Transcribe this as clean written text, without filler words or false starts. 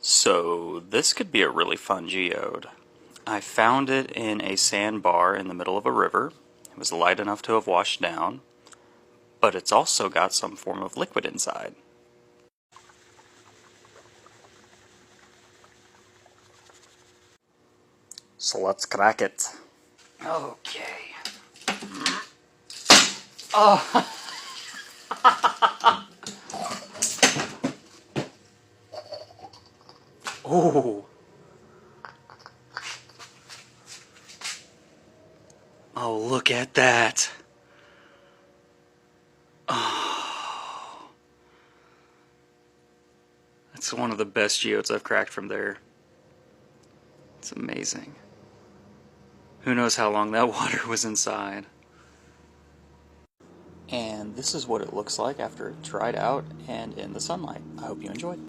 So this could be a really fun geode. I found it in a sandbar in the middle of a river. It was light enough to have washed down, but it's also got some form of liquid inside. So let's crack it. Okay. Oh! Oh! Oh, look at that. Oh. That's one of the best geodes I've cracked from there. It's amazing. Who knows how long that water was inside. And this is what it looks like after it dried out and in the sunlight. I hope you enjoyed.